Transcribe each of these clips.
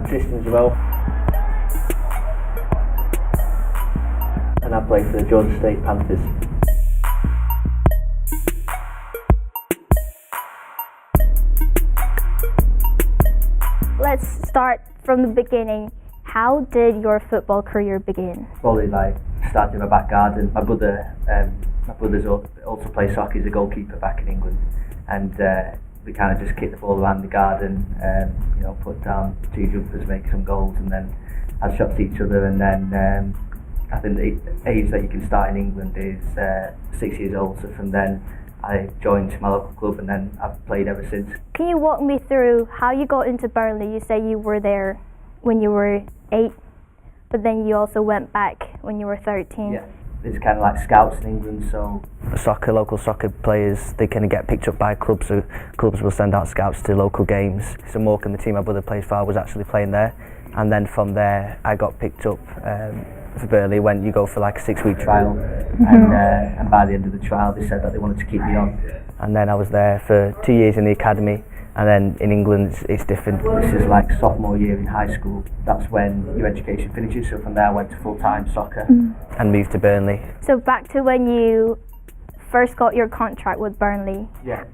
I'm Tristan Jumeau, and I play for the Georgia State Panthers. Let's start from the beginning. How did your football career begin? Probably like started in my back garden. My brothers also play soccer. He's a goalkeeper back in England, and we kind of just kicked the ball around the garden, put down 2 jumpers, make some goals, and then had shots at each other. And then I think the age that you can start in England is 6 years old. So from then I joined my local club, and then I've played ever since. Can you walk me through how you got into Burnley? You say you were there when you were 8, but then you also went back when you were 13. Yeah, it's kind of like scouts in England, so local soccer players, they kind of get picked up by clubs, so clubs will send out scouts to local games. So Morecambe, the team my brother plays for, was actually playing there, and then from there I got picked up for Burnley when you go for like a 6-week trial, and by the end of the trial they said that they wanted to keep me on, and then I was there for 2 years in the academy. And then in England it's different. This is like sophomore year in high school. That's when your education finishes. So from there I went to full-time soccer and moved to Burnley. So back to when you first got your contract with Burnley. Yeah.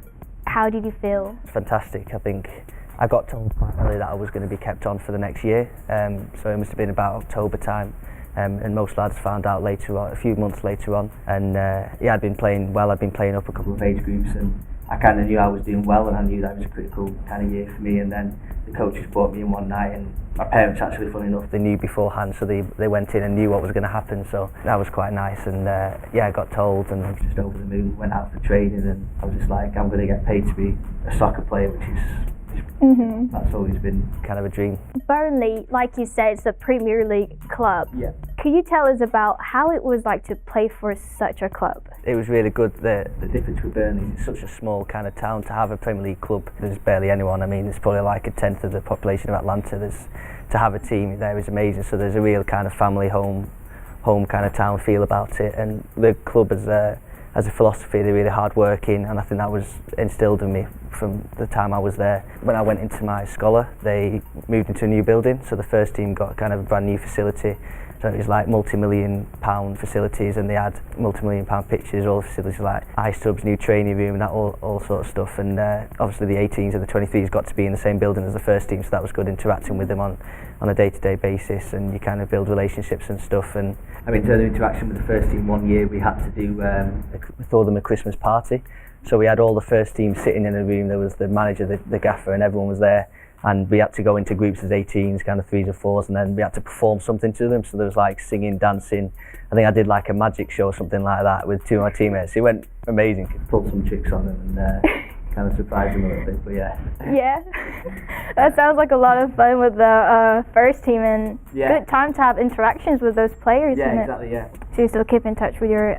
How did you feel? Fantastic. I think I got told quite early that I was going to be kept on for the next year. So it must have been about October time. And most lads found out later on, a few months later on. And I'd been playing well. I'd been playing up a couple of age groups, and I kind of knew I was doing well, and I knew that was a critical kind of year for me. And then the coaches brought me in one night, and my parents actually, funny enough, they knew beforehand, so they went in and knew what was going to happen. So that was quite nice. And I got told, and I was just over the moon. Went out for training, and I was just like, I'm going to get paid to be a soccer player, which is that's always been kind of a dream. Burnley, like you said, it's a Premier League club. Yeah. Could you tell us about how it was like to play for such a club? It was really good. The difference with Burnley, it's such a small kind of town. To have a Premier League club, there's barely anyone. I mean, there's probably like a tenth of the population of Atlanta. To have a team there is amazing. So there's a real kind of family home kind of town feel about it. And the club has a philosophy, they're really hard working, and I think that was instilled in me from the time I was there. When I went into my scholar, they moved into a new building, so the first team got kind of a brand new facility. So it was like multi-million-pound facilities, and they had multi-million-pound pitches, all the facilities like ice tubs, new training room, and that all sort of stuff. And obviously the 18s and the 23s got to be in the same building as the first team, so that was good interacting with them on a day-to-day basis, and you kind of build relationships and stuff. And I mean, in terms of interaction with the first team, one year we had to do throw them a Christmas party. So we had all the first team sitting in a room. There was the manager, the gaffer, and everyone was there. And we had to go into groups as 18s, kind of 3s or 4s, and then we had to perform something to them. So there was like singing, dancing. I think I did like a magic show or something like that with 2 of my teammates. It went amazing. Pulled some tricks on them and kind of surprised them a little bit, but yeah. Yeah, that sounds like a lot of fun with the first team, and good time to have interactions with those players, isn't it? Exactly, yeah. So you still keep in touch with your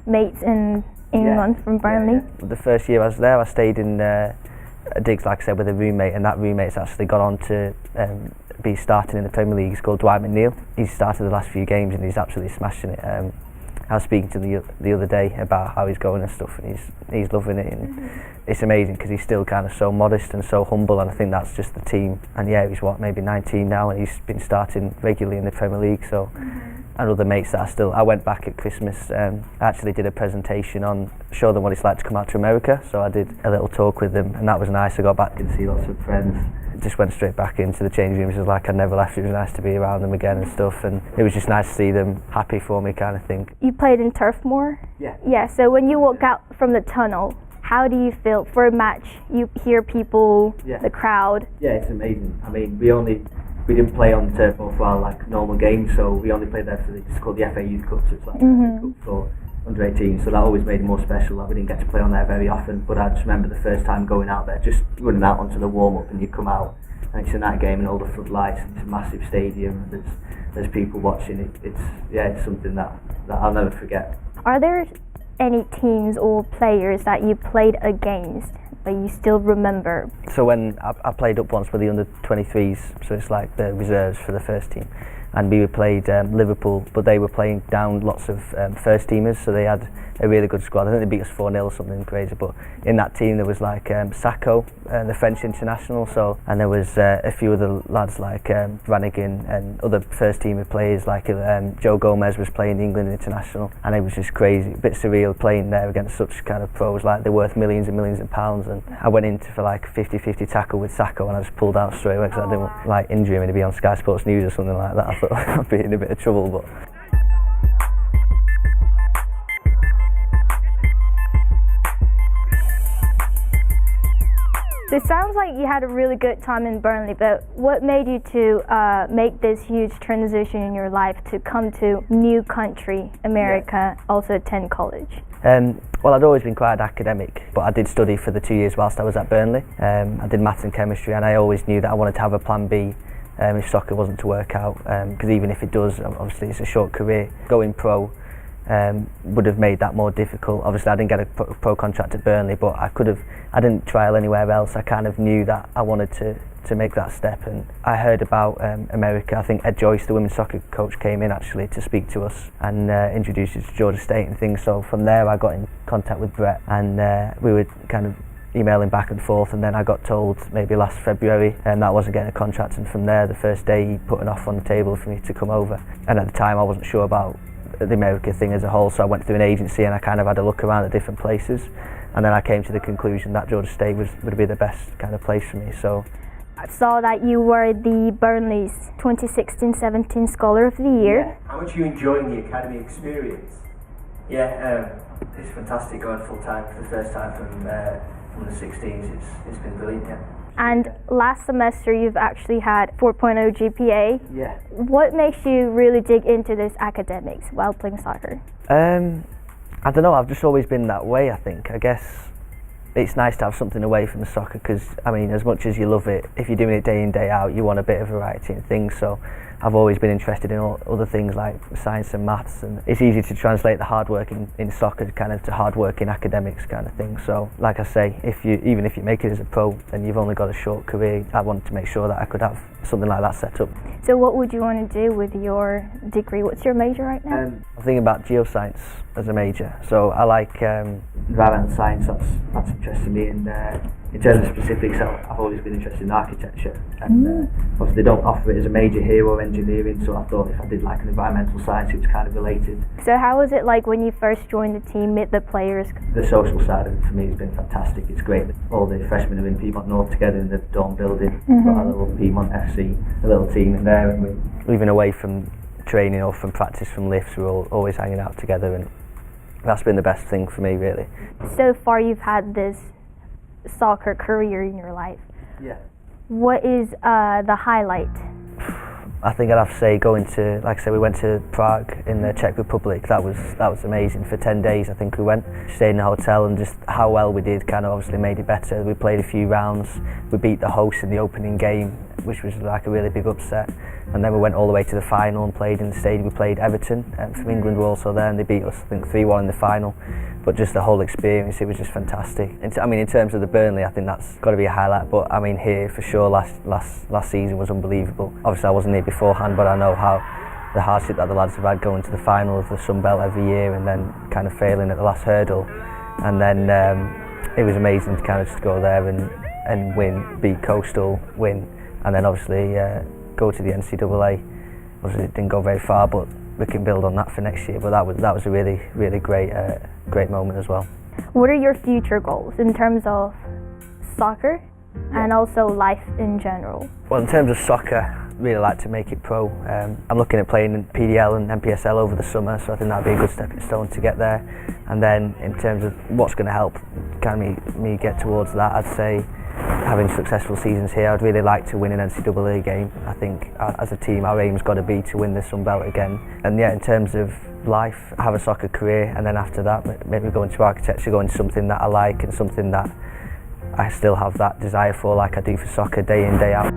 mates in England from Burnley? Yeah. The first year I was there, I stayed in digs, like I said, with a roommate, and that roommate's actually gone on to be starting in the Premier League. He's called Dwight McNeil. He's started the last few games and he's absolutely smashing it. I was speaking to the other day about how he's going and stuff, and he's loving it, and it's amazing because he's still kind of so modest and so humble, and I think that's just the team. And he's maybe 19 now, and he's been starting regularly in the Premier League. So and other mates that I went back at Christmas, I actually did a presentation on show them what it's like to come out to America. So I did a little talk with them, and that was nice. I got back and see lots of friends. Just went straight back into the changing rooms. It was like I never left. It was nice to be around them again and stuff, and it was just nice to see them happy for me, kind of thing. You played in Turfmoor? Yeah. Yeah, so when you walk out from the tunnel, how do you feel for a match? You hear people, the crowd. Yeah, it's amazing. I mean, we didn't play on Turfmoor for our like normal games, so we only played there for it's called the FA Youth Cup, so it's like a cup for under 18, so that always made it more special. Like, we didn't get to play on there very often, but I just remember the first time going out there, just running out onto the warm-up, and you come out and it's a night game and all the floodlights, and it's a massive stadium, and there's people watching it. It's something that I'll never forget. Are there any teams or players that you played against but you still remember? So when I played up once with the under 23s, so it's like the reserves for the first team, and we played Liverpool, but they were playing down lots of first teamers, so they had a really good squad. I think they beat us 4-0 or something crazy, but in that team there was like Sacco, the French international, and there was a few other lads like Brannigan and other first teamer players like Joe Gomez was playing the England international, and it was just crazy, a bit surreal playing there against such kind of pros, like they're worth millions and millions of pounds. And I went into for like 50-50 tackle with Sacco, and I just pulled out straight away because I didn't like injure him and to be on Sky Sports News or something like that. I thought I'd be in a bit of trouble, but So it sounds like you had a really good time in Burnley, but what made you to make this huge transition in your life to come to new country, America, also attend college? Well, I'd always been quite academic, but I did study for the 2 years whilst I was at Burnley. I did maths and chemistry, and I always knew that I wanted to have a plan B if soccer wasn't to work out, because even if it does, obviously it's a short career. Going pro would have made that more difficult. Obviously I didn't get a pro contract at Burnley, but I didn't trial anywhere else. I kind of knew that I wanted to make that step, and I heard about America. I think Ed Joyce, the women's soccer coach, came in actually to speak to us and introduce us to Georgia State and things. So from there I got in contact with Brett, and we were kind of emailing back and forth, and then I got told maybe last February that I wasn't getting a contract, and from there the first day he put an offer on the table for me to come over. And at the time I wasn't sure about the America thing as a whole, so I went through an agency and I kind of had a look around at different places, and then I came to the conclusion that Georgia State would be the best kind of place for me. So I saw that you were the Burnley's 2016-17 Scholar of the Year. Yeah. How much are you enjoying the academy experience? Yeah, it's fantastic going full time for the first time from the 16s. It's been brilliant, yeah. And last semester you've actually had 4.0 GPA. Yeah. What makes you really dig into this academics while playing soccer? I don't know, I've just always been that way, I think. I guess it's nice to have something away from the soccer, because I mean, as much as you love it, if you're doing it day in, day out, you want a bit of variety in things. So I've always been interested in all other things like science and maths, and it's easy to translate the hard work in soccer kind of to hard work in academics kind of thing. So like I say, even if you make it as a pro, then you've only got a short career. I wanted to make sure that I could have something like that set up. So what would you want to do with your degree? What's your major right now? I'm thinking about geoscience as a major. So I like environmental science, that's interesting me, and in terms of specifics, I've always been interested in architecture, and obviously they don't offer it as a major here or engineering, so I thought if I did like an environmental science, it was kind of related. So how was it like when you first joined the team, meet the players? The social side of it for me has been fantastic. It's great that all the freshmen are in Piedmont North together in the dorm building. We've got a little Piedmont FC, a little team in there, and we're even away from training or from practice, from lifts, we're all always hanging out together, and that's been the best thing for me, really. So far you've had this soccer career in your life. Yeah. What is the highlight? I think I'd have to say going to, like I said, we went to Prague in the Czech Republic. That was amazing. For 10 days I think we went, stayed in a hotel, and just how well we did kind of obviously made it better. We played a few rounds, we beat the hosts in the opening game, which was like a really big upset, and then we went all the way to the final and played in the stadium. We played Everton from England, were also there, and they beat us I think 3-1 in the final. But just the whole experience, it was just fantastic. I mean, in terms of the Burnley, I think that's got to be a highlight. But I mean, here for sure, last season was unbelievable. Obviously, I wasn't here beforehand, but I know how the hardship that the lads have had going to the final of the Sun Belt every year, and then kind of failing at the last hurdle. And then it was amazing to kind of just go there and win, beat Coastal, win, and then obviously go to the NCAA. Obviously, it didn't go very far, but we can build on that for next year. But that was a really, really great moment as well. What are your future goals in terms of soccer and also life in general? Well, in terms of soccer, really like to make it pro. I'm looking at playing in PDL and NPSL over the summer, so I think that'd be a good stepping stone to get there. And then in terms of what's going to help kind of me get towards that, I'd say having successful seasons here, I'd really like to win an NCAA game. I think as a team our aim's got to be to win the Sun Belt again. And yeah, in terms of life, have a soccer career, and then after that maybe go into architecture, go into something that I like and something that I still have that desire for, like I do for soccer, day in, day out.